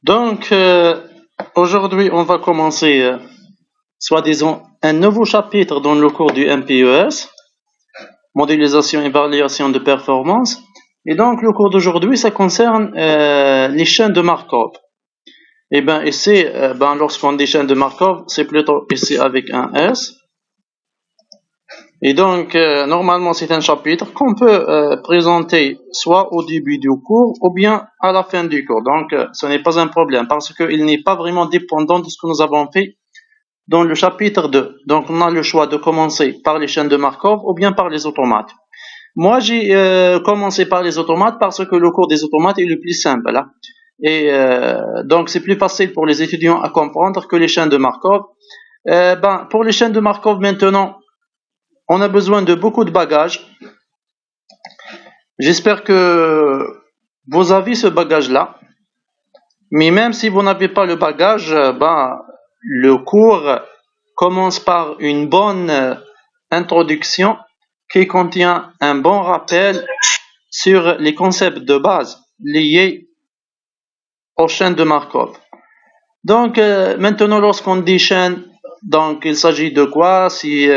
Donc, aujourd'hui, on va commencer, soi-disant, un nouveau chapitre dans le cours du MPES, modélisation et évaluation de performance. Et donc, le cours d'aujourd'hui, ça concerne les chaînes de Markov. Et ben, ici, lorsqu'on dit chaîne de Markov, c'est plutôt ici avec un S. Et donc, normalement, c'est un chapitre qu'on peut présenter soit au début du cours ou bien à la fin du cours. Donc, ce n'est pas un problème parce qu'il n'est pas vraiment dépendant de ce que nous avons fait dans le chapitre 2. Donc, on a le choix de commencer par les chaînes de Markov ou bien par les automates. Moi, j'ai commencé par les automates parce que le cours des automates est le plus simple. Hein. Et donc, c'est plus facile pour les étudiants à comprendre que les chaînes de Markov. Pour les chaînes de Markov maintenant, on a besoin de beaucoup de bagages. J'espère que vous avez ce bagage-là. Mais même si vous n'avez pas le bagage, le cours commence par une bonne introduction qui contient un bon rappel sur les concepts de base liés aux chaînes de Markov. Donc, maintenant, lorsqu'on dit chaîne, donc il s'agit de quoi? Si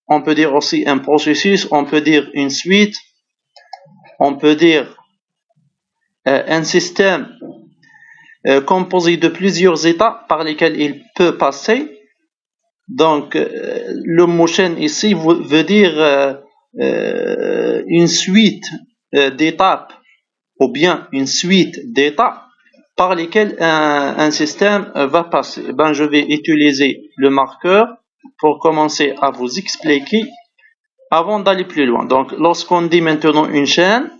on peut dire aussi un processus, on peut dire une suite, on peut dire un système composé de plusieurs états par lesquels il peut passer. Donc, le mot chaîne ici veut dire une suite d'étapes ou bien une suite d'états par lesquels un système va passer. Je vais utiliser le marqueur pour commencer à vous expliquer avant d'aller plus loin. Donc, lorsqu'on dit maintenant une chaîne,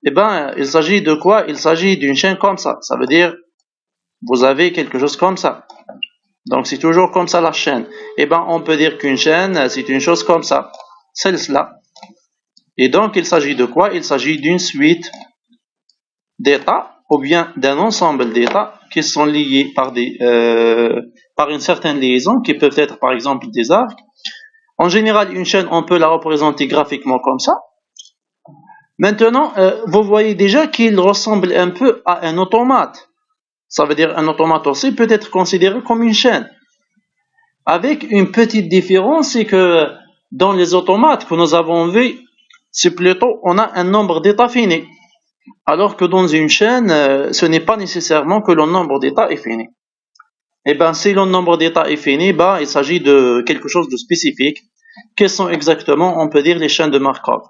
il s'agit de quoi? Il s'agit d'une chaîne comme ça. Ça veut dire, vous avez quelque chose comme ça. Donc, c'est toujours comme ça la chaîne. On peut dire qu'une chaîne, c'est une chose comme ça. C'est cela. Et donc, il s'agit de quoi? Il s'agit d'une suite d'états ou bien d'un ensemble d'états qui sont liés par une certaine liaison qui peuvent être par exemple des arcs. En général, une chaîne, on peut la représenter graphiquement comme ça. Maintenant, vous voyez déjà qu'il ressemble un peu à un automate. Ça veut dire un automate aussi peut être considéré comme une chaîne. Avec une petite différence, c'est que dans les automates que nous avons vus, c'est plutôt on a un nombre d'états fini. Alors que dans une chaîne, ce n'est pas nécessairement que le nombre d'états est fini. Si le nombre d'états est fini, il s'agit de quelque chose de spécifique. Quelles sont exactement, on peut dire, les chaînes de Markov.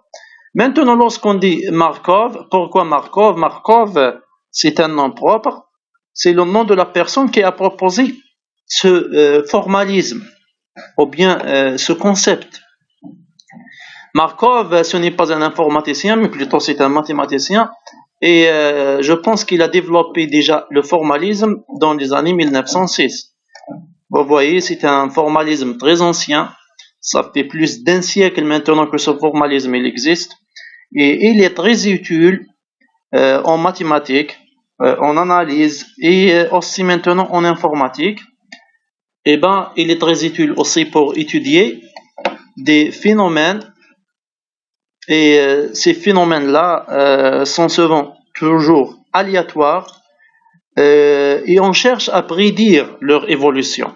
Maintenant, lorsqu'on dit Markov, pourquoi Markov? Markov, c'est un nom propre. C'est le nom de la personne qui a proposé ce formalisme, ou bien ce concept. Markov, ce n'est pas un informaticien, mais plutôt c'est un mathématicien. Et je pense qu'il a développé déjà le formalisme dans les années 1906. Vous voyez, c'est un formalisme très ancien. Ça fait plus d'un siècle maintenant que ce formalisme il existe. Et il est très utile en mathématiques, en analyse et aussi maintenant en informatique. Il est très utile aussi pour étudier des phénomènes. Et ces phénomènes-là sont souvent toujours aléatoires et on cherche à prédire leur évolution.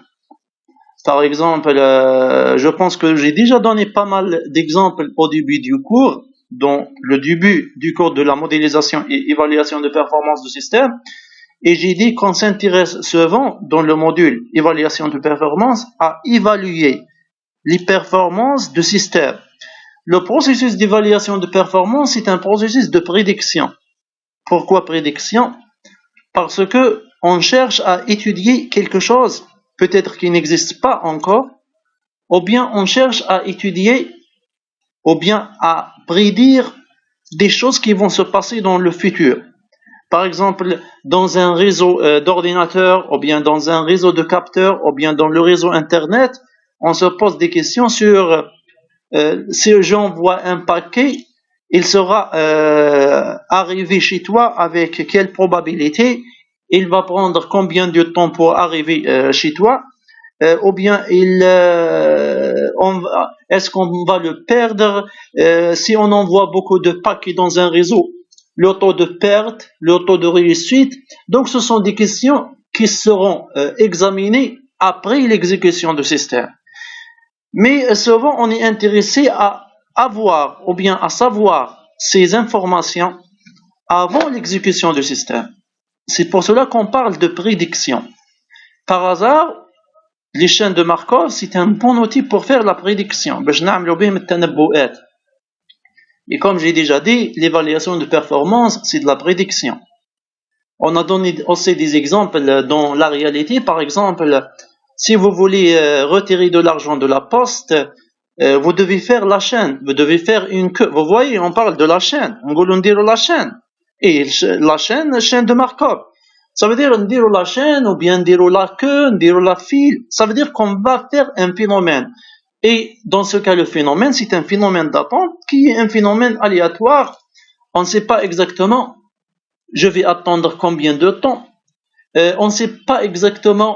Par exemple, je pense que j'ai déjà donné pas mal d'exemples au début du cours, dans le début du cours de la modélisation et évaluation de performance du système, et j'ai dit qu'on s'intéresse souvent dans le module évaluation de performance à évaluer les performances du système. Le processus d'évaluation de performance est un processus de prédiction. Pourquoi prédiction? Parce que on cherche à étudier quelque chose, peut-être qui n'existe pas encore, ou bien on cherche à étudier, ou bien à prédire des choses qui vont se passer dans le futur. Par exemple, dans un réseau d'ordinateurs, ou bien dans un réseau de capteurs, ou bien dans le réseau Internet, on se pose des questions sur si j'envoie un paquet, il sera arrivé chez toi avec quelle probabilité, il va prendre combien de temps pour arriver chez toi, ou bien est-ce qu'on va le perdre si on envoie beaucoup de paquets dans un réseau, le taux de perte, le taux de réussite. Donc ce sont des questions qui seront examinées après l'exécution du système. Mais souvent on est intéressé à avoir ou bien à savoir ces informations avant l'exécution du système. C'est pour cela qu'on parle de prédiction. Par hasard, les chaînes de Markov, c'est un bon outil pour faire la prédiction. Et comme j'ai déjà dit, l'évaluation de performance, c'est de la prédiction. On a donné aussi des exemples dans la réalité. Par exemple, si vous voulez retirer de l'argent de la poste, vous devez faire la chaîne. Vous devez faire une queue. Vous voyez, on parle de la chaîne. On dit la chaîne. Et la chaîne de Markov. Ça veut dire dire la chaîne ou bien dire la queue, dire la file. Ça veut dire qu'on va faire un phénomène. Et dans ce cas, le phénomène, c'est un phénomène d'attente qui est un phénomène aléatoire. On ne sait pas exactement, je vais attendre combien de temps. On ne sait pas exactement,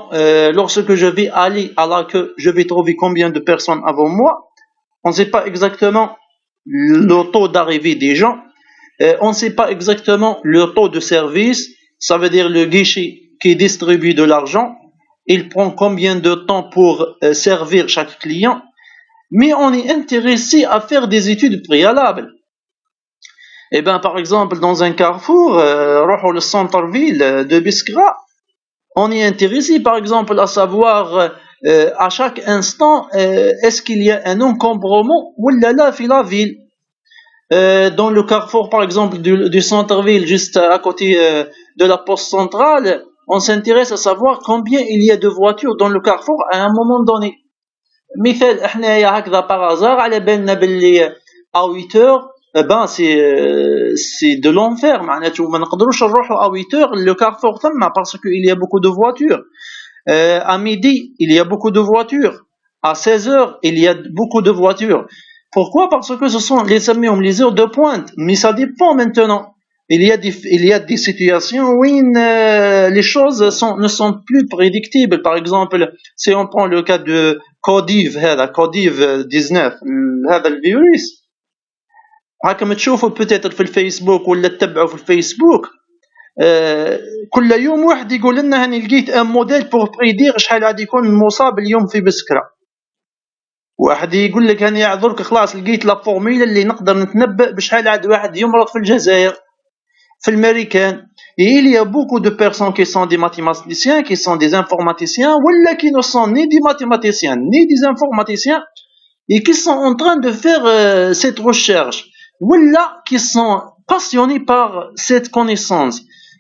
lorsque je vais aller à la queue, je vais trouver combien de personnes avant moi. On ne sait pas exactement le taux d'arrivée des gens. On ne sait pas exactement le taux de service. Ça veut dire le guichet qui distribue de l'argent. Il prend combien de temps pour servir chaque client. Mais on est intéressé à faire des études préalables. Eh bien, par exemple, dans un carrefour, le centre-ville de Biskra, on est intéressé, par exemple, à savoir à chaque instant, est-ce qu'il y a un encombrement ou là dans la ville. Dans le carrefour, par exemple, du centre-ville, juste à côté de la poste centrale, on s'intéresse à savoir combien il y a de voitures dans le carrefour à un moment donné. مثال احنا هكذا par hasard على بالنا باللي à 8 heures ben c'est de l'enfer معناته ما نقدروش نروحوا à 8 heures le carrefour ثم parce que il y a beaucoup de voitures à midi il y a beaucoup de voitures à 16 heures il y a beaucoup de voitures. Pourquoi? Parce que ce sont les heures de pointe, mais ça dépend maintenant. Il y a des situations où les choses ne sont plus prédictibles. Par exemple, si on prend le cas de Codiv 19 هذا الفيروس راكم تشوفوا peut-être في الفيسبوك ولا تتبعوا في الفيسبوك كل يوم واحد يقول لنا هاني لقيت ان موديل بور بريدير شحال غادي يكون المصاب اليوم في بسكرة. واحد يقول لك هاني يعذرك خلاص لقيت لا فورمولا اللي نقدر نتنبأ بشحال عاد واحد يمرض في الجزائر في الامريكان. Et il y a beaucoup de personnes qui sont des mathématiciens, qui sont des informaticiens, ou qui ne sont ni des mathématiciens, ni des informaticiens, et qui sont en train de faire cette recherche, ou qui sont passionnés par cette connaissance.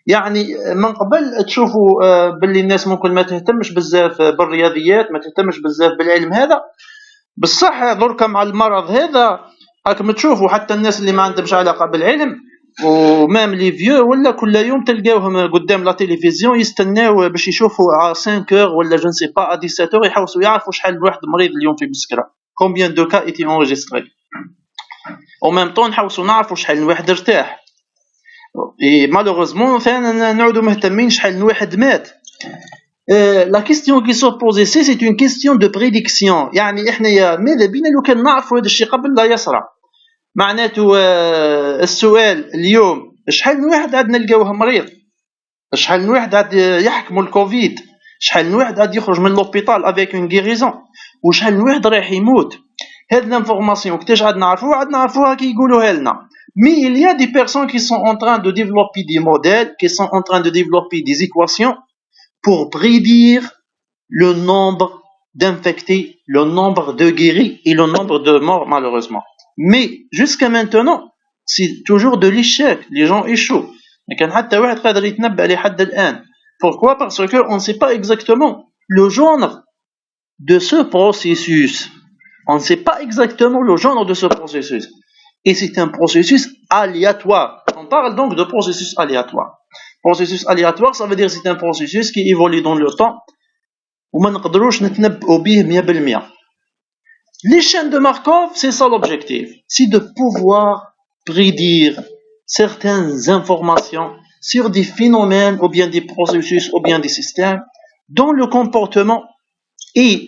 يعني من قبل تشوفوا باللي الناس ممكن ما تهتمش بزاف بالرياضيات، ما تهتمش بزاف بالعلم هذا، بصح دركا مع المرض هذا راكم تشوفوا حتى الناس اللي ما عندهمش علاقة بالعلم ومام لي فيو ولا كل يوم تلقاوهم قدام لا تلفزيون يستناو باش يشوفوا على 5 heures ولا je ne sais pas à 17 heures يحوسوا يعرفوا شحال واحد مريض اليوم في بسكرة. combien de cas étaient enregistrés. au même temps نحوسوا نعرفوا شحال الواحد ارتاح. et malheureusement فعلا نعودوا مهتمين شحال الواحد مات. La question qui se pose ici c'est une question de prédiction. يعني احنا ماذا بينا لو كان نعرفوا هذا الشيء قبل لا يصرى. معناته السؤال اليوم شحال من واحد عاد نلقاوه مريض، شحال من واحد عاد يحكموا الكوفيد، شحال من واحد عاد يخرج من لوبيتال افيك اون غيريزون، وشحال من واحد رايح يموت. هاد لانفورماسيون كيفاش عاد نعرفوها كي يقولوها لنا. Mais il y a des personnes qui sont en train de développer des modèles, qui sont en train de développer des équations pour prédire le nombre d'infectés, le nombre de guéris et le nombre de morts malheureusement. Mais jusqu'à maintenant c'est toujours de l'échec, les gens échouent. ما كان حتى واحد قادر يتنبأ لحد الآن. Pourquoi? Parce que on ne sait pas exactement le genre de ce processus. On ne sait pas exactement le genre de ce processus. Et c'est un processus aléatoire. On parle donc de processus aléatoire. Processus aléatoire, ça veut dire que c'est un processus qui évolue dans le temps وما نقدروش نتنبأوا به 100%. Les chaînes de Markov, c'est ça l'objectif. C'est de pouvoir prédire certaines informations sur des phénomènes ou bien des processus ou bien des systèmes dont le comportement est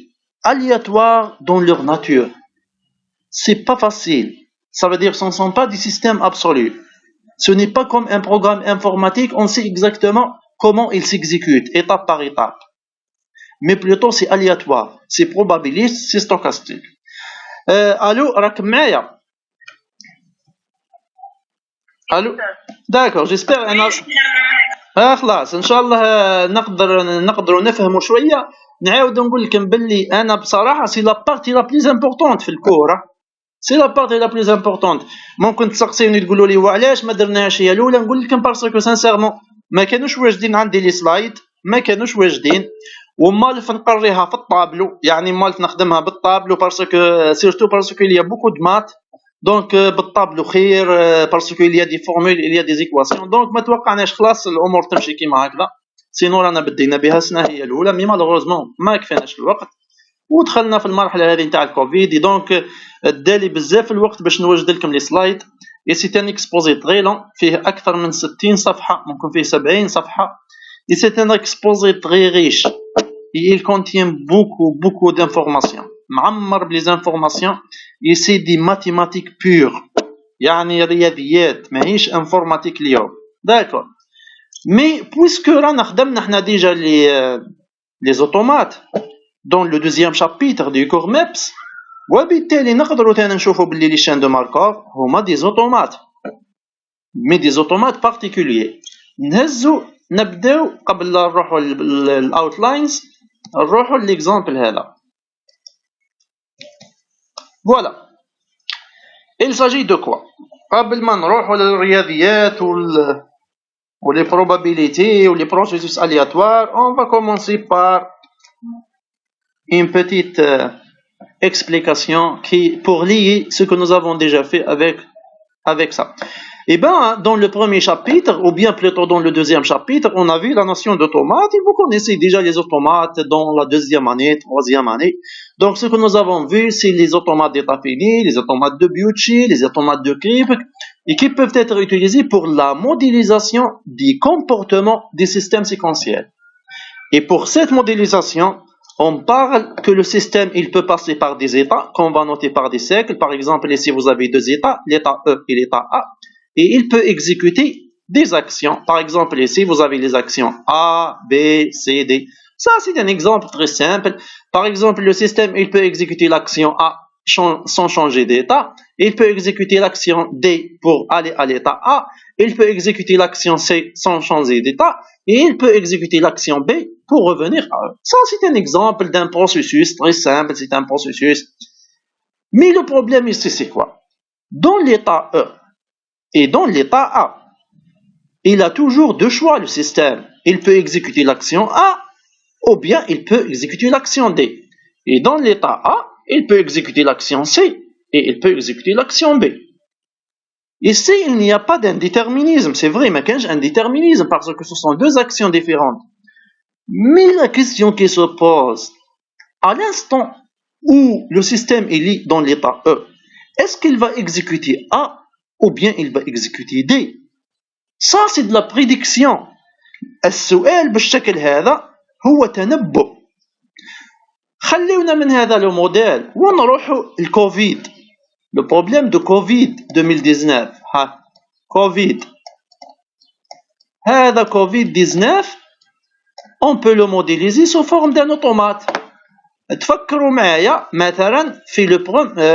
aléatoire dans leur nature. C'est pas facile. Ça veut dire que ce ne sont pas des systèmes absolus. Ce n'est pas comme un programme informatique, on sait exactement comment il s'exécute, étape par étape. Mais plutôt c'est aléatoire, c'est probabiliste, c'est stochastique. Allô, راك معايا؟ الو داكور جيسبر انا خلاص ان شاء الله نقدروا نفهموا شويه. نعاود نقول لكم باللي انا بصراحه سي لا بارتي لا بليز امبورطونت في الكور، سي لا بارتي لا بليز امبورطونت. ممكن تسقسيوني تقولوا لي وعلاش ما درناهاش هي الاولى، نقول لكم باسكو سانسيرمون ما كانوش واجدين عندي لي سلايد، ما كانوش واجدين، ومالف نقريها في الطابلو، يعني مالف نخدمها بالطابلو باسكو سيرتو باسكو il y a beaucoup de maths. دونك بالطابلو خير باسكو il y a des formules il y a des équations. دونك ما توقعناش خلاص الامور تمشي كيما هكذا، سينو رانا بدينا بها السنه هي الاولى، مي مالوغوزمون ما كفاناش الوقت ودخلنا في المرحله هذه نتاع الكوفيد. دونك دالي بزاف الوقت باش نوجد لكم لي سلايد. اي سي ان اكسبوزي طويل فيه اكثر من 60 صفحه، ممكن فيه 70 صفحه. اي سي ان اكسبوزي طري ريش، il contient beaucoup d'informations، معمر بلي انفورماسيون. اي سي دي ماتيماتيك بور، يعني رياضيات ماهيش انفورماتيك اليوم. داكور مي بويسكو رانا خدمنا حنا ديجا لي زوتومات دون لو دوزيام شابيتر دو كور ميبس، وبالتالي نقدروا تاني نشوفوا باللي لي شين دو ماركوف هما دي زوتومات، مي دي زوتومات بارتيكولير. نهزو نبداو قبل لا نروحوا الاوتلاينز، نروحوا ليكزامبل هذا. فوالا il s'agit de quoi قبل ما نروحوا للرياضيات ou les probabilités ou les processus aléatoires. On va commencer par une petite explication qui pour lier ce que nous avons déjà fait avec ça. Et ben dans le premier chapitre, ou bien plutôt dans le deuxième chapitre, on a vu la notion d'automate, et vous connaissez déjà les automates dans la deuxième année, troisième année. Donc ce que nous avons vu, c'est les automates d'état fini, les automates de Biucci, les automates de Kripke, et qui peuvent être utilisés pour la modélisation des comportements des systèmes séquentiels. Et pour cette modélisation, on parle que le système il peut passer par des états qu'on va noter par des cercles. Par exemple, ici vous avez deux états, l'état E et l'état A, et il peut exécuter des actions. Par exemple, ici vous avez les actions A, B, C, D. Ça c'est un exemple très simple. Par exemple, le système il peut exécuter l'action A sans changer d'état, il peut exécuter l'action D pour aller à l'état A, il peut exécuter l'action C sans changer d'état, et il peut exécuter l'action B pour revenir à E. Ça c'est un exemple d'un processus très simple, c'est un processus. Mais le problème ici c'est quoi? Dans l'état E et dans l'état A, il a toujours deux choix le système. Il peut exécuter l'action A ou bien il peut exécuter l'action D. Et dans l'état A, il peut exécuter l'action C et il peut exécuter l'action B. Ici, il n'y a pas d'indéterminisme. C'est vrai, mais qu'il y a un déterminisme parce que ce sont deux actions différentes. Mais la question qui se pose, à l'instant où le système est dans l'état E, est-ce qu'il va exécuter A ou bien il va exécuter D? Ça, c'est de la prédiction. السؤال بالشكل هذا هو تنبؤ. خليونا من هذا لو موديل ونروحوا الكوفيد. Le problème de Covid 2019. Covid. هذا Covid 19 on peut le modéliser sous forme d'un automate. تفكروا معايا مثلا في لو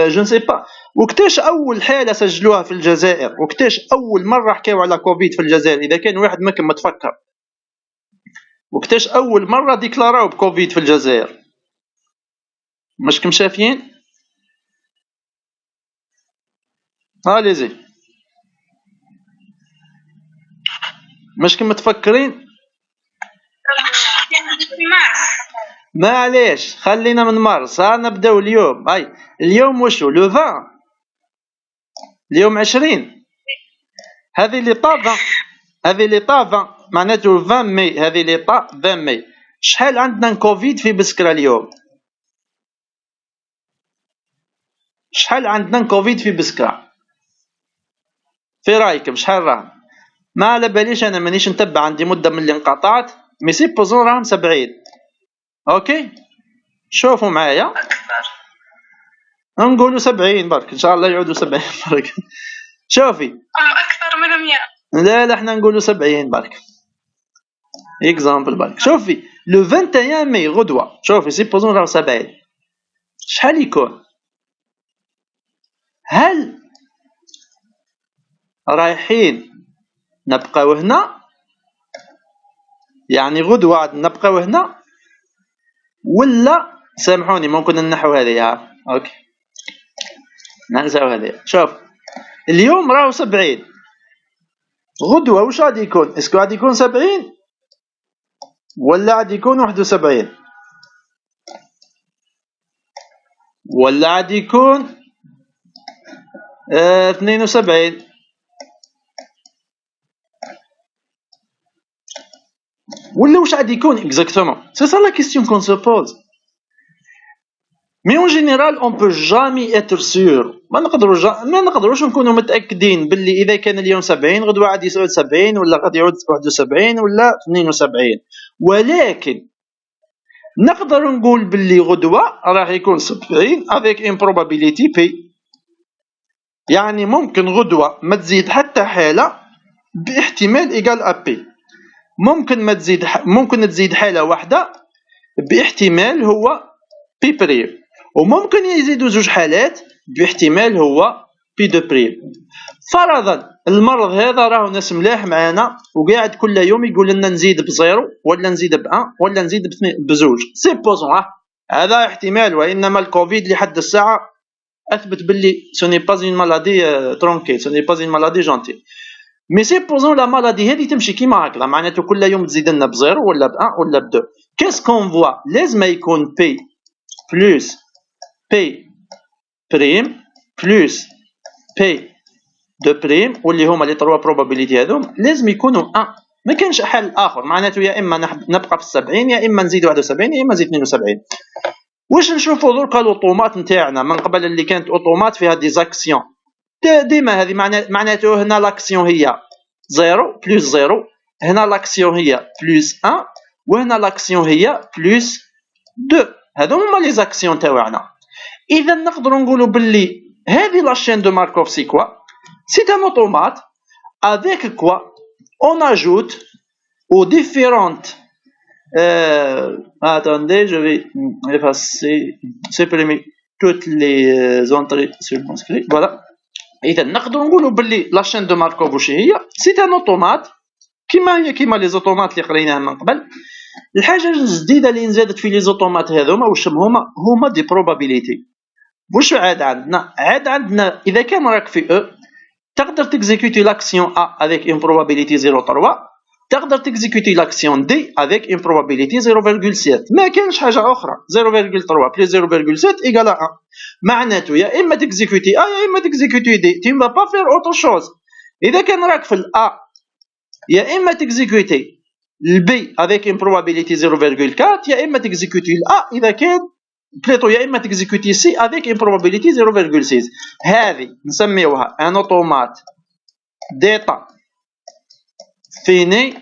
جو نسي با وقتاش اول حاله سجلوها في الجزائر، وقتاش اول مره حكاو على كوفيد في الجزائر، اذا كان واحد منكم متفكر وقتاش اول مره ديكلاراو بكوفيد في الجزائر؟ مشكم شافيين؟ ليزي مشكم متفكرين؟ معليش خلينا من مارس. نبداو اليوم. اليوم وشو لو 20 اليوم 20 هذه لي طا 20 هذه لي طا 20 معناته 20 ماي هذه لي طا 20 ماي. شحال عندنا كوفيد في بسكرة اليوم؟ شحال عندنا كوفيد في بسكرة؟ في رايكم شحال راه؟ ما على باليش انا مانيش نتبع، عندي مده من اللي انقطعت، مي سي بوزون راهم 70. اوكي شوفوا معايا نقولوا 70 برك ان شاء الله يعودوا 70 برك. شوفي أكثر من 100. لا احنا نقولوا 70 برك اكزامبل برك. شوفي لو 21 ماي غدوة، شوفي سيبوزون راه 70 شحال يكون؟ هل رايحين نبقاو هنا يعني غدوة نبقاو هنا ولا سامحوني ممكن ننحو هذه اوكي ننساو هذه. شوف اليوم راهو 70 غدوة واش غادي يكون؟ اسكو غادي يكون 70 ولا غادي يكون 71 ولا غادي يكون 72 ولا واش غادي يكون exactement? C'est ça la question qu'on se pose. Mais en général on peut jamais être sûr. ما نقدروش نكونوا متأكدين باللي إذا كان اليوم 70 غدوة غادي يعود 70 ولا غادي يعود 71 ولا 72. ولكن نقدر نقول باللي غدوة راح يكون 70 avec une probabilité P. يعني ممكن غدوة ما تزيد حتى حالة باحتمال إيجال أ بي. ممكن تزيد حالة واحدة باحتمال هو بي بريم، وممكن يزيدوا زوج حالات باحتمال هو بي دو بريم. فرضا المرض هذا راه ناس ملاح معانا وقاعد كل يوم يقول لنا نزيد بزيرو ولا نزيد بأن ولا نزيد بزوج. سيبوزون هذا احتمال، وإنما الكوفيد لحد الساعة أثبت باللي سوني باز اون مالادي ترونكيل، سوني باز اون مالادي جونتي. مي سيبوزون لا مالادي هذه تمشي كيما هكذا، معناته كل يوم تزيد لنا بزيرو ولا بأن ولا بدو. كيس كون فوا لازم يكون بي بلوس بي بريم بلوس بي دو بريم واللي هما لي تروا بروبابيليتي هذوم لازم يكونوا 1. ما كانش حل اخر، معناته يا اما نبقى في 70 يا اما نزيد 71 يا اما نزيد 72. واش نشوفوا دركا الاوتومات نتاعنا من قبل اللي كانت اوتومات فيها دي زاكسيون ديما هذه معناته هنا لاكسيون هي 0 بلس 0، هنا لاكسيون هي بلس 1 وهنا لاكسيون هي بلس 2. هذو هما لي زاكسيون تاعنا. اذا نقدروا نقولوا باللي هذه لا شين دو ماركوف سي كوا؟ سي ان اوتومات avec quoi on ajoute aux différentes attendez, je vais effacer, supprimer toutes les entrées circonscrites. Voilà. إذا نقدروا نقولوا باللي لا شين دو ماركوف واش هي؟ سي ان اوتومات كيما لي زوتومات اللي قريناها من قبل. الحاجه الجديده اللي نزادت في لي زوتومات هذوما واش هما دي بروبابيليتي. واش عاد عندنا اذا كان راك في او تقدر تكزيكوتي لاكسيون ا avec une probabilité 0.3، تقدر تكزيكوتي لاكسيون دي avec une probabilité 0.7. ما كانش حاجه اخرى. 0.3 بلس 0.7 ايكال 1. معناته يا اما تكزيكوتي ا يا اما تكزيكوتي دي، تي ما با فير اوتر شوز. اذا كان راك في الا يا اما تكزيكوتي البي avec une probabilité 0.4 يا اما تكزيكوتي الا اذا كان بليتو يا اما تكزيكوتي سي avec une probabilité 0.6. هذه نسميوها ان اوتومات ديتا فيني،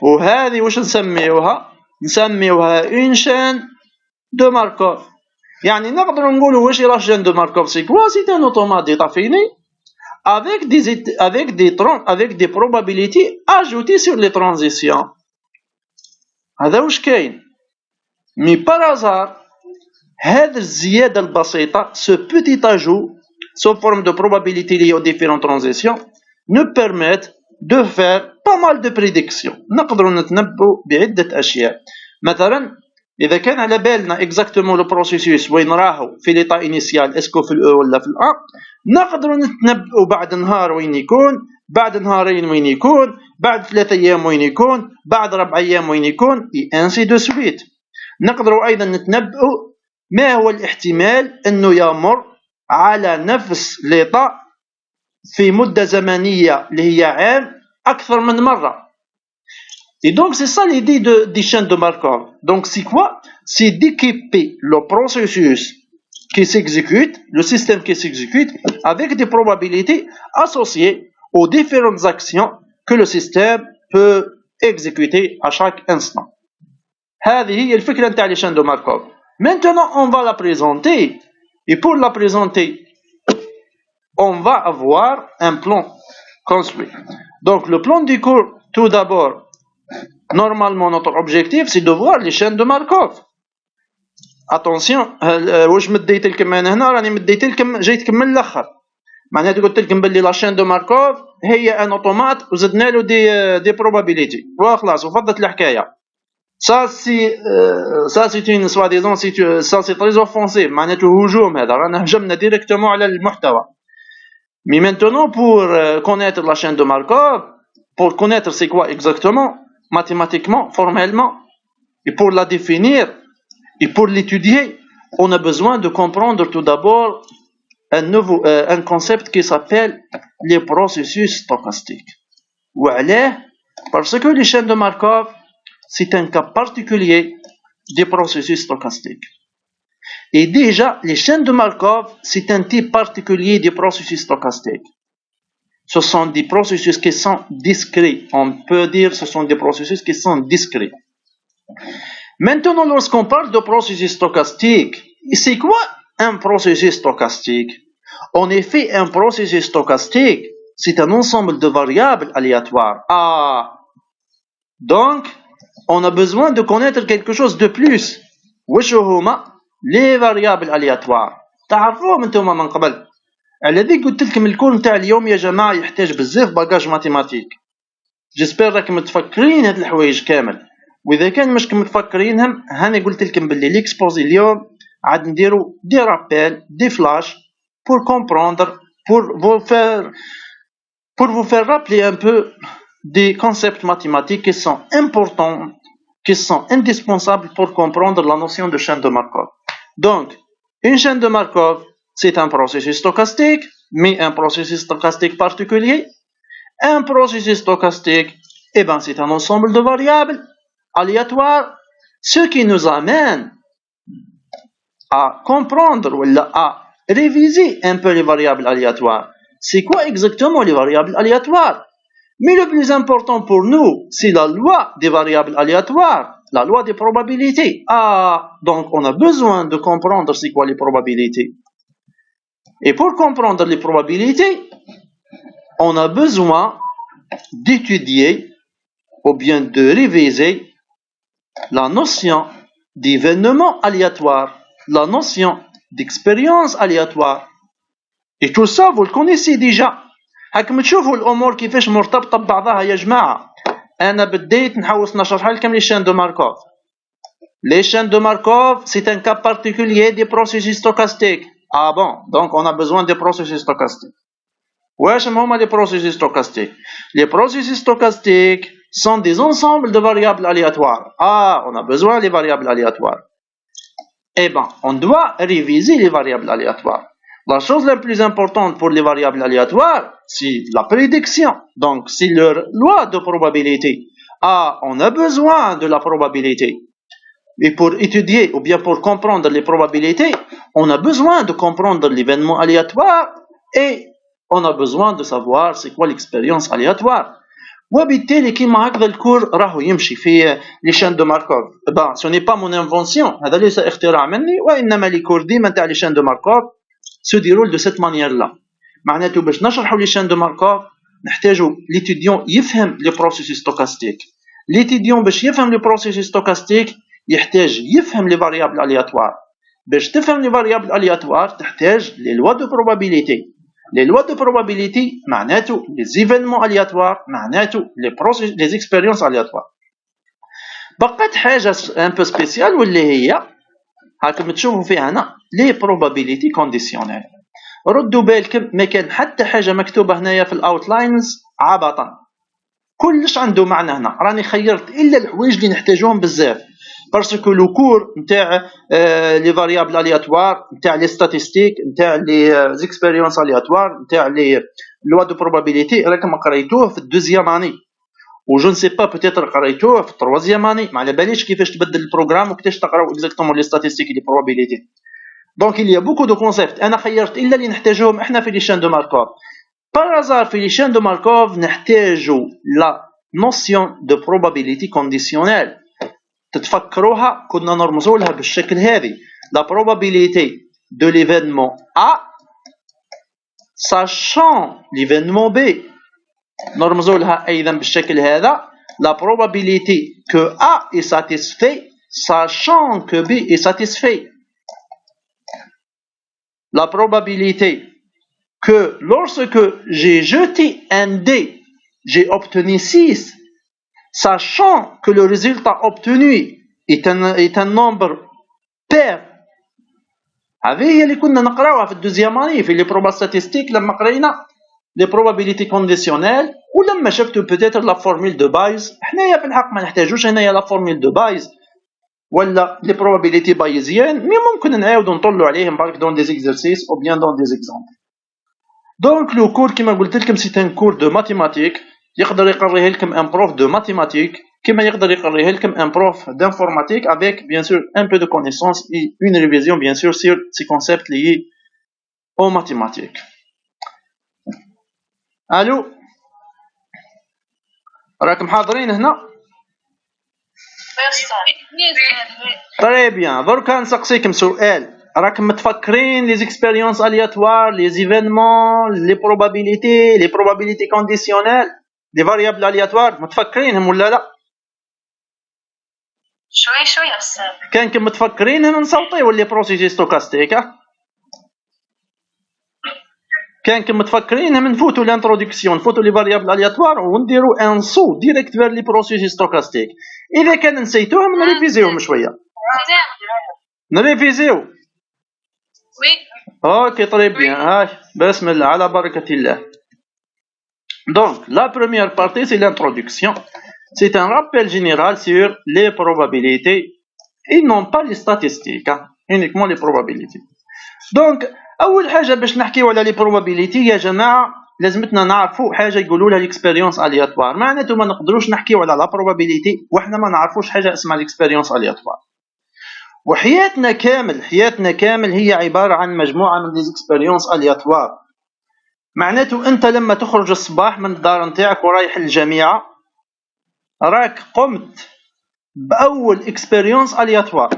وهذه واش نسميوها اون شين دو ماركوف. يعني نقدر نقولوا واش لا شين دو ماركوف سي كوا؟ سي ان اوتومات ديتا فيني avec des probabilités ajoutées sur les transitions. هذا واش كاين. مي بارازار هذه الزيادة البسيطة ce petit ajout sous forme de probabilité liée aux différentes transitions nous permettent de faire pas mal de prédictions. نقدروا نتنبؤ بعدة أشياء. مثلا إذا كان على بالنا exactement le processus وين راهو في l'état initial اسكو في الأو ولا في الأ، نقدروا نتنبؤ بعد نهار وين يكون، بعد نهارين وين يكون، بعد 3 أيام وين يكون، بعد 4 أيام وين يكون et ainsi de suite. نقدروا أيضا نتنبؤ ما هو الاحتمال أنه يمر على نفس ليطا في مدة زمنية اللي هي عام أكثر من مرة. Et donc c'est ça l'idée des chaînes de Markov. Donc c'est quoi? C'est d'équiper le processus qui s'exécute, le système qui s'exécute, avec des probabilités associées aux différentes actions que le système peut exécuter à chaque instant. هذه هي الفكرة نتاع les chaînes de Markov. Maintenant, on va la présenter. Et pour la présenter, on va avoir un plan construit. Donc le plan du cours, tout d'abord, normalement notre objectif c'est de voir les chaînes de Markov. Attention, واش مديت لكم انا هنا راني مديت لكم جيتكم من الاخر. معناتها قلت لكم باللي لا شين دو ماركوف هي ان اوتومات وزدنا له دي probability وخلاص وفضت الحكايه. Ça c'est une soi-disant ça c'est très offensif معناته هجوم هذا رانا هجمنا ديريكتومون على المحتوى. Mais maintenant pour connaître la chaîne de Markov, pour connaître c'est quoi exactement mathématiquement, formellement et pour la définir et pour l'étudier, on a besoin de comprendre tout d'abord un concept qui s'appelle les processus stochastiques. Oualeh, parce que les chaînes de Markov, c'est un cas particulier des processus stochastiques. Et déjà, les chaînes de Markov, c'est un type particulier des processus stochastiques. Ce sont des processus qui sont discrets. On peut dire que ce sont des processus qui sont discrets. Maintenant, lorsqu'on parle de processus stochastique, c'est quoi un processus stochastique? En effet, un processus stochastique, c'est un ensemble de variables aléatoires. Donc, on a besoin de connaître quelque chose de plus. وش هما les variables aléatoires؟ تعرفوهم انتم من قبل. الذي قلت لكم الكور نتاع اليوم يا جماعة يحتاج بزاف باجاج ماتيماتيك. جيسبر راكم متفكرين هاد الحوايج كامل. واذا كان مش متفكرينهم هاني قلت لكم باللي ليكسبوزي اليوم عاد نديرو دي رابيل دي فلاش pour comprendre pour vous faire rappeler un peu des concepts mathématiques qui sont importants, qui sont indispensables pour comprendre la notion de chaîne de Markov. Donc une chaîne de Markov c'est un processus stochastique, mais un processus stochastique particulier. Un processus stochastique, eh ben c'est un ensemble de variables aléatoires, ce qui nous amène à comprendre ou à réviser un peu les variables aléatoires. C'est quoi exactement les variables aléatoires? Mais le plus important pour nous, c'est la loi des variables aléatoires, la loi des probabilités. Donc on a besoin de comprendre c'est quoi les probabilités. Et pour comprendre les probabilités, on a besoin d'étudier ou bien de réviser la notion d'événement aléatoire, la notion d'expérience aléatoire. Et tout ça, vous le connaissez déjà. هاكم تشوفوا الأمور كيفاش مرتبطة ببعضها يا جماعة. أنا بديت نحاول نشرح لكم les chaînes de Markov. Les chaînes de Markov, c'est un cas particulier des processus stochastiques. Bon, donc on a besoin des processus stochastiques. واش هما les processus stochastiques? Les processus stochastiques sont des ensembles de variables aléatoires. On a besoin des variables aléatoires. Eh ben, on doit réviser les variables aléatoires. La chose la plus importante pour les variables aléatoires, c'est la prédiction. Donc, c'est leur loi de probabilité. On a besoin de la probabilité. Et pour étudier ou bien pour comprendre les probabilités, on a besoin de comprendre l'événement aléatoire et on a besoin de savoir c'est quoi l'expérience aléatoire. وبالتالي كيما هكذا الكور راهو يمشي في لي شين دو ماركوف. Ce n'est pas mon invention, هذا ليس اختراع مني وإنما لي كور ديما تاع لي شين دو ماركوف se déroule de cette manière-là. معناته باش نشرحوا لي شين دو ماركوف نحتاجوا l'étudiant يفهم لي بروسيس ستوكاستيك. l'étudiant باش يفهم لي بروسيس ستوكاستيك يحتاج يفهم لي فاريابل الياتوار. باش تفهم لي فاريابل الياتوار تحتاج لي لوا دو probabilité. Les lois de probabilité, معناته les événements aléatoires, معناته les expériences aléatoires. بقت حاجة un peu spéciale واللي هي هاكم تشوفوا فيها هنا les probabilités conditionnelles. ردوا بالكم ما كان حتى حاجة مكتوبة هنايا في الاوتلاينز عبطا. كلش عنده معنى هنا. راني خيرت إلا الحوايج اللي نحتاجوهم بزاف. parce que le cours نتاع les variables aléatoires نتاع les statistiques نتاع les expériences aléatoires نتاع les lois de probabilité راكم قريتوه في الدوزيام اني و je ne sais pas peut-être قريتوه في التروازيام اني ما على باليش كيفاش تبدل البروغرام وكيفاش تقراو exactement les statistiques et les probabilités. donc il y a beaucoup de concepts. انا خيرت الا اللي نحتاجوهم احنا في les chaînes de Markov. par hasard في les chaînes de Markov نحتاجو la notion de probabilité conditionnelle. تتفكروها كنا نرمزوا لها بالشكل هذه. La probabilité de l'événement A sachant l'événement B. نرمزوا لها أيضا بالشكل هذا. La probabilité que A est satisfait, sachant que B est satisfait. La probabilité que lorsque j'ai jeté un dé, j'ai obtenu 6, sachant que le résultat obtenu est un nombre pair. هذه هي اللي كنا نقراوها في الدوزيام اني في لي بروبا ستاتستيك لما قرينا لي بروبابيليتي كونديسيونيل، ولما شفتوا بوتيتر لا فورميل دو بايز. حنايا في الحق ما نحتاجوش هنايا لا فورميل دو بايز ولا لي بروبابيليتي بايزيان، مي ممكن نعاودو نطلوا عليهم برك دون دي زيكزرسيس او بيان دون دي زيكزامبل. دونك لو كور كيما قلت لكم سي ان كور دو ماتيماتيك، يقدر يقريه لكم ان بروف دو ماتيماتيك كيما يقدر يقريه لكم ان بروف d'informatique avec bien sûr un peu de connaissance et une révision bien sûr sur ces concepts liés aux mathématiques. الو راكم حاضرين هنا؟ طري بيان. دركا نسقسيكم سؤال، راكم متفكرين لي زيكسبيريونس الياتوار، لي زيفينمون، لي بروبابيليتي كونديسيونيل، لي فاريابل الياتوار، متفكرينهم ولا لا؟ شوية أستاذ. كانكم متفكرينهم نصوتيو لي بروسيسي ستوكاستيك. كانكم متفكرينهم نفوتوا لانتروداكسيون، نفوتوا لي فاريابل الياتوار ونديروا ان سو ديريكت فير لي بروسيسي ستوكاستيك. اذا كان نسيتوهم نريفيزيوهم شويه. نريفيزيو. وي. اوكي طري بيان. هاي بسم الله على بركه الله. Donc, la première partie, c'est l'introduction. C'est un rappel général sur les probabilités et non pas les statistiques, hein, uniquement les probabilités. Donc, أول حاجة باش نحكيو على les probabilités يا جماعة لازمتنا نعرفوا حاجة يقولوا لها l'expérience aléatoire. معناته ما نقدروش نحكيو على la probabilité وإحنا ما نعرفوش حاجة اسمها l'expérience aléatoire. وحياتنا كامل هي عبارة عن مجموعة من les expériences aléatoires. معناته أنت لما تخرج الصباح من الدار نتاعك ورايح الجامعة راك قمت بأول expérience aléatoire.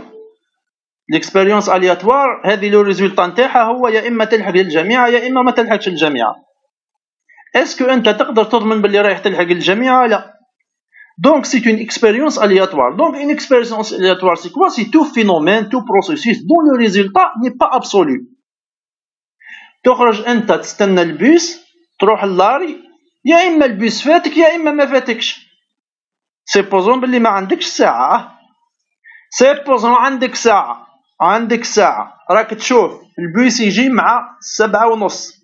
l'expérience aléatoire هذه لو ريزولطا نتاعها هو يا إما تلحق الجامعة يا إما ما تلحقش الجامعة. اسكو أنت تقدر تضمن باللي رايح تلحق الجامعة؟ لا. Donc c'est une expérience aléatoire. Donc une expérience aléatoire c'est quoi? C'est tout phénomène, tout processus dont le résultat n'est pas absolu. تخرج أنت تستنى البيس تروح اللاري، يا إما البيس فاتك يا إما ما فاتكش. سيبوزون باللي ما عندكش ساعة، سيبوزون عندك ساعة راك تشوف البيس يجي مع 7:30.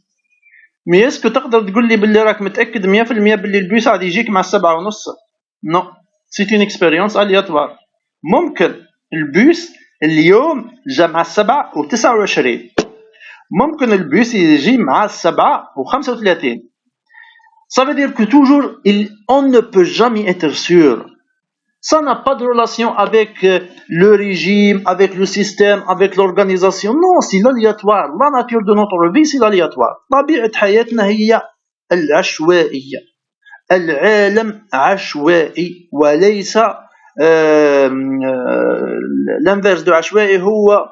مي اسكو تقدر تقول لي باللي راك متأكد 100% باللي البيس غادي يجيك مع 7:30؟ نو، سي اون اكسبيريونس الياتوار. ممكن البيس اليوم جا مع 7:29، ممكن البيس يجي مع 7:35. Ça veut dire que toujours on ne peut jamais être sûr. Ça n'a pas de relation avec le régime, avec le système, avec l'organisation. Non, c'est l'aléatoire. La nature de notre vie, c'est l'aléatoire. طبيعة حياتنا هي العشوائية. العالم عشوائي وليس l'inverse de عشوائي هو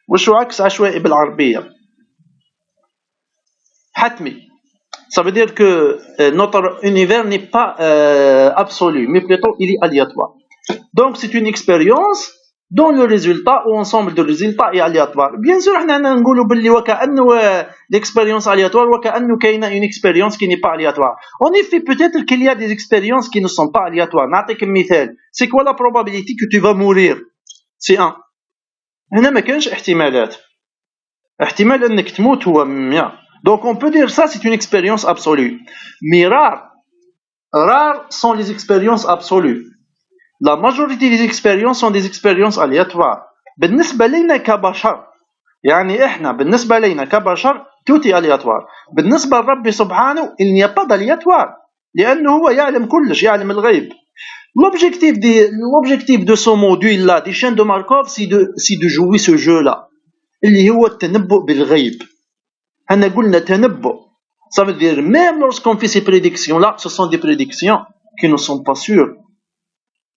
وشو عكس عشوائي بالعربية؟ حتمي. Ça veut dire que notre univers n'est pas absolu, mais plutôt il est aléatoire. Donc c'est une expérience dont le résultat ou ensemble de résultats est aléatoire. Bien sûr, احنا نقولوا باللي وكأنه l'expérience aléatoire وكأنه كاينة une expérience qui n'est pas aléatoire. En effet, peut-être qu'il y a des expériences qui ne sont pas aléatoires. نعطيك مثال. C'est quoi la probabilité que tu vas mourir? C'est 1. هنا ما كانش احتمالات. احتمال انك تموت هو 100. Donc on peut dire ça c'est une expérience absolue. Mais rares sont les expériences absolues. La majorité des expériences sont des expériences aléatoires. بالنسبة لنا كبشر، يعني احنا بالنسبة لنا كبشر tout est aléatoire. بالنسبة لربي سبحانه il n'y a pas d'aléatoire لأنه هو يعلم كلش، يعلم الغيب. L'objectif de ce module là des chaînes de Markov c'est de jouer ce jeu là اللي هو التنبؤ بالغيب. أنا قلنا تنبؤ. Ça veut dire même lorsqu'on fait ces prédictions là, ce sont des prédictions qui ne sont pas sûres.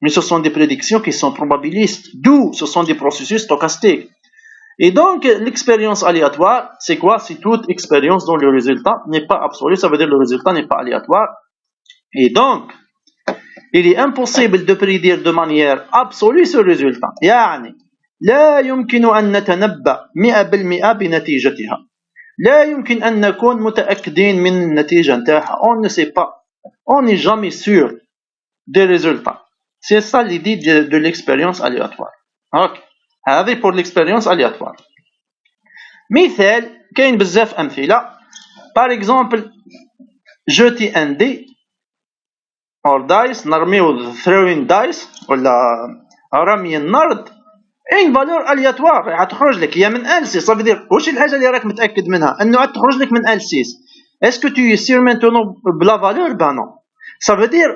Mais ce sont des prédictions qui sont probabilistes. D'où ce sont des processus stochastiques. Et donc, l'expérience aléatoire, c'est quoi? C'est toute expérience dont le résultat n'est pas absolu, ça veut dire le résultat n'est pas aléatoire. Et donc, il est impossible de prédire de manière absolue ce résultat. يعني لا يمكن أن نتنبأ 100% بنتيجتها. لا يمكن أن نكون متأكدين من النتيجة نتاعها. On ne sait pas. On n'est jamais sûr des résultats. C'est ça l'idée de l'expérience aléatoire. Ok. هذه pour l'expérience aléatoire. مثال كاين بزاف أمثلة. Par exemple, jeter un dé or dice, نرميو throwing dice ولا رمي النرد une valeur aléatoire راح تخرج لك هي من L6. Ça veut dire واش الحاجة اللي راك متأكد منها أنه راح تخرج لك من L6. Est-ce que tu es sûr maintenant de la valeur? Ben non. Ça veut dire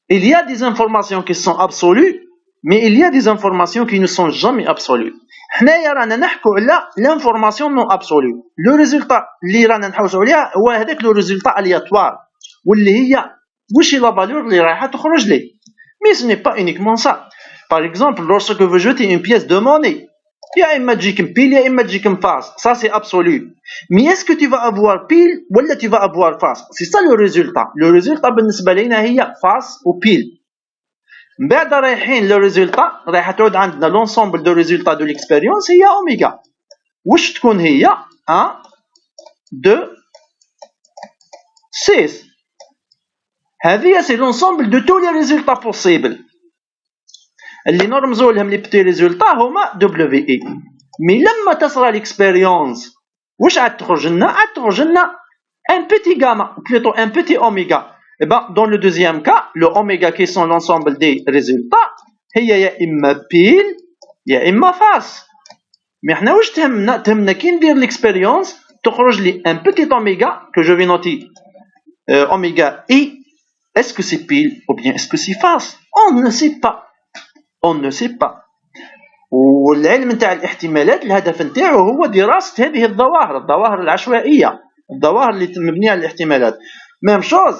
il y a des informations qui sont absolues mais il y a des informations qui ne sont jamais absolues. حنايا رانا نحكوا على l'information non absolue. Le résultat اللي رانا نحوسوا عليها هو هذاك le résultat aléatoire واللي هي واش هي la valeur اللي رايحة تخرج لي. Mais ce n'est pas uniquement ça. Par exemple, lorsque vous jetez une pièce de monnaie, il y a une magic pile, il y a une magic face. Ça, c'est absolu. Mais est-ce que tu vas avoir pile ou tu vas avoir face? C'est ça le résultat. Le résultat, بالنسبة لنا هي face ou pile. بعد رايحين le résultat, رايحة تعود عندنا l'ensemble de résultats de l'expérience هي oméga. واش تكون هي 1, 2, 6. هذه c'est l'ensemble de tous les résultats possibles. اللي نرمزوا لهم لي بتي ريزولتا هما دبليو اي. مي لما تصرى ليكسبيريونس واش عاد تخرج لنا؟ عاد تخرج لنا ان بيتي غاما بلوتو ان بيتي اوميغا. اي بان دون لو دوزيام كا لو اوميغا كي سون لونسومبل دي ريزولتا هي يا اما بيل يا اما فاس. مي حنا واش تهمنا كي ندير ليكسبيريونس تخرج لي ان بيتي اوميغا كو جو في نوتي اوميغا اي. est-ce que c'est pile ou bien est-ce que c'est face? On ne sait pas. On ne sait pas. والعلم نتاع الاحتمالات الهدف نتاعو هو دراسة هذه الظواهر العشوائية، الظواهر اللي مبنية على الاحتمالات. ميم شوز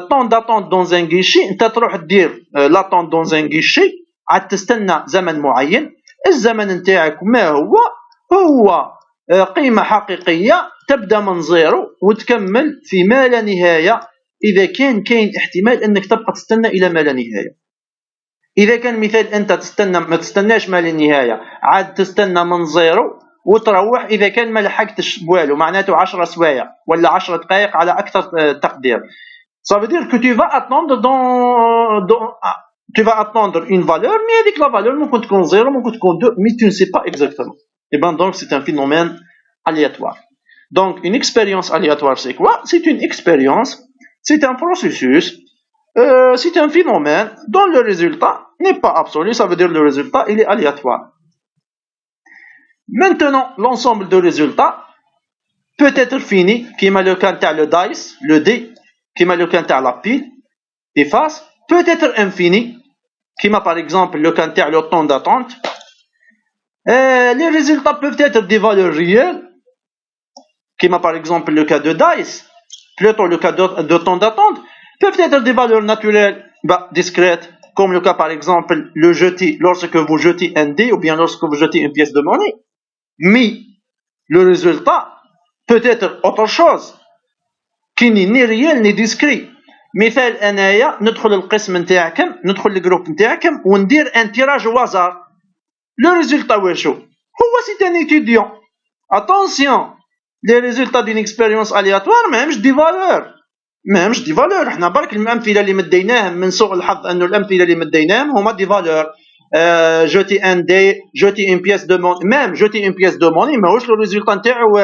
طون داتونت دون ان غيشي، انت تروح دير لاطونت دون ان غيشي عاد تستنى زمن معين. الزمن نتاعك ما هو قيمة حقيقية تبدا من زيرو وتكمل في ما لا نهاية إذا كاين احتمال أنك تبقى تستنى إلى ما لا نهاية. إذا كان مثال أنت تستنى ما تستناش ما لا نهاية عاد تستنى من زيرو وتروح. إذا كان ما لحقتش بوالو معناته 10 سوايع ولا 10 دقائق على أكثر تقدير. Ça veut dire que tu vas attendre une valeur mais هذيك la valeur ممكن تكون زيرو ممكن تكون 2 mais tu ne sais pas exactement. Et ben donc c'est un phénomène aléatoire. Donc une expérience aléatoire c'est quoi? C'est une expérience, c'est un processus, c'est un phénomène dont le résultat n'est pas absolu, ça veut dire le résultat il est aléatoire. Maintenant, l'ensemble de résultats peut être fini, comme le cas de le dice, le dé, comme le cas de la pile, des faces, peut être infini, comme par exemple le cas de le temps d'attente. Les résultats peuvent être des valeurs réelles, comme par exemple le cas de dice, plutôt le cas de temps d'attente, peuvent être des valeurs naturelles, discrètes, comme le cas par exemple le jeter lorsque vous jetez un dé ou bien lorsque vous jetez une pièce de monnaie. Mais le résultat peut être autre chose qui n'est ni réel ni discret. مثال أنايا ندخل القسم نتاعكم ندخل الجروب نتاعكم وندير ان تيراج au hasard. Le résultat واش هو c'est un étudiant. Attention, les résultats d'une expérience aléatoire ماهمش دي فالور. احنا برك الامثله اللي مديناهم من سوء الحظ انه الامثله اللي مديناهم هما دي فالور. jeter un dé, jeter une pièce de monnaie, même jeter une pièce de monnaie ماهوش le résultat نتاعو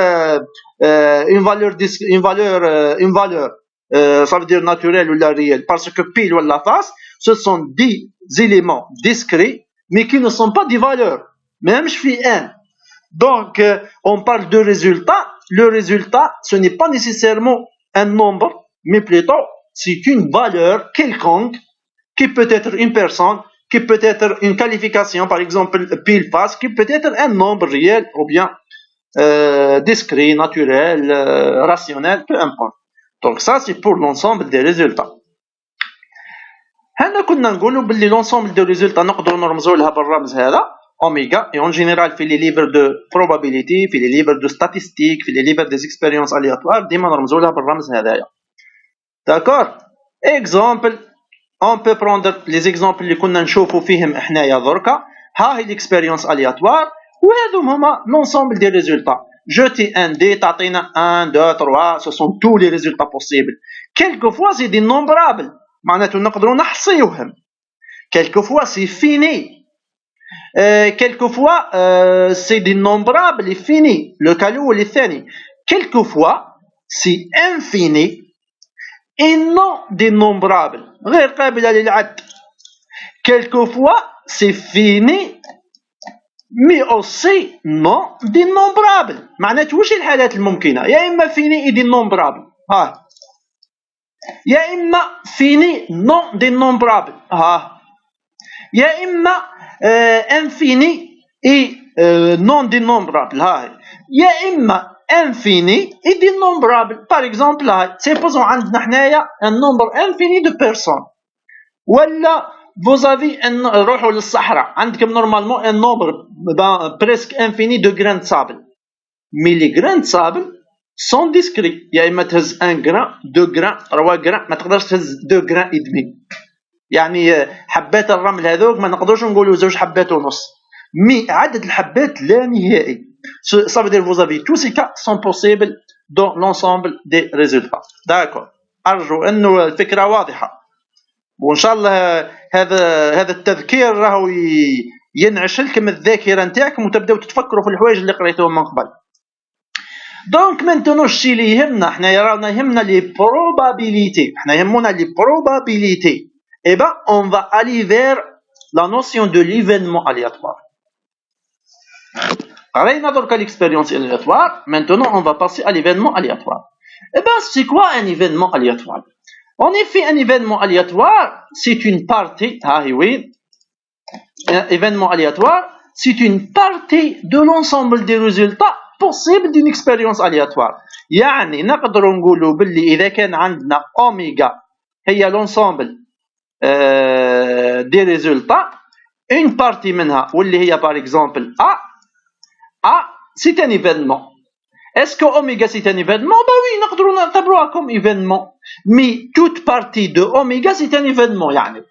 une valeur ça veut dire naturel ou la réelle, parce que pile ou la face ce sont des éléments discrets mais qui ne sont pas des valeurs même je fais un. Donc on parle de résultat. Le résultat ce n'est pas nécessairement un nombre mais plutôt c'est une valeur quelconque qui peut être une personne, qui peut être une qualification, par exemple pile face, qui peut être un nombre réel ou bien discret, naturel, rationnel, peu importe. Donc ça c'est pour l'ensemble des résultats. هنا كنا نقولوا باللي l'ensemble des résultats نقدروا نرمزوا لها بالرمز هذا. اوميغا اي اون جينيرال في لي ليفر دو probability في لي ليفر دو statistiques في لي ليفر دي اكسبيريونس aléatoires ديما نرمزوا لها بالرمز هذايا. داكور. اكزامبل اون بو بروندر لي زيكزامبل اللي كنا نشوفوا فيهم حنايا دركا. ها هي ليكسبيريونس aléatoire وهذوم هما لونسومبل دي ريزولتا. jeter un dé تعطينا 1 2 3 ce sont tous les résultats possibles. quelquefois c'est des nombrables معناته نقدروا نحصيوهم. quelquefois c'est fini. quelquefois c'est des nombrables et fini. le cas الاول الثاني. quelquefois c'est infini et non dénombrable غير قابلة للعد. quelquefois c'est fini mais aussi non dénombrable. معناته واش الحالات الممكنة؟ يا إما fini et dénombrable ها، يا إما fini non dénombrable ها، يا إما infini et non dénombrable هاي، يا إما infini et dénombrable. par exemple هاي سيبوزون عندنا حنايا un nombre infini de personnes ولا vous avez روحوا للصحراء عندكم نورمالمون un nombre presque infini de grains de sable mais les grains de sable sont discrets. يا إما تهز 1 غران 2 غران 3 غران ما تقدرش تهز 2 غران et demi. يعني حبات الرمل هذوك ما نقدروش نقولوا 2 حبات ونص مي عدد الحبات لا نهائي. ça veut dire vous avez tous ces cas sont possibles dans l'ensemble des résultats. d'accord. أرجو أنه الفكرة واضحة وإن شاء الله هذا التذكير راهو ينعش لكم الذاكرة نتاعكم وتبداو تتفكروا في الحوايج اللي قريتوهم من قبل. دونك مانتونو الشيء اللي يهمنا حنايا رانا يهمنا لي probabilités. حنا يهمونا لي probabilités. Eh ben, on va aller vers la notion de l'événement aléatoire. قرينا درك l'expérience aléatoire. Maintenant, on va passer à l'événement aléatoire. Eh ben, c'est quoi un événement aléatoire? En effet, un événement aléatoire, c'est une partie. Ah oui, un événement aléatoire, c'est une partie de l'ensemble des résultats possibles d'une expérience aléatoire. يعني نقدروا نقولوا باللي إذا كان عندنا أوميغا هي l'ensemble des résultats, une partie منها واللي هي par exemple A, c'est un événement. Est-ce que oméga c'est un événement? Ben oui, نقدروا نعتبروها comme événement. Mais toute partie de oméga c'est un événement يعني.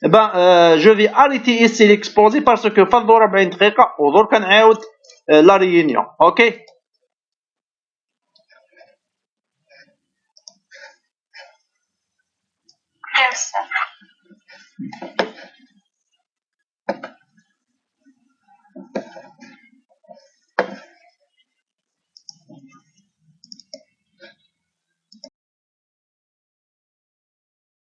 Ben je vais arrêter ici l'exposé parce que فضلوا 40 دقيقة ودرك نعاود la réunion. OK? Yes, sir.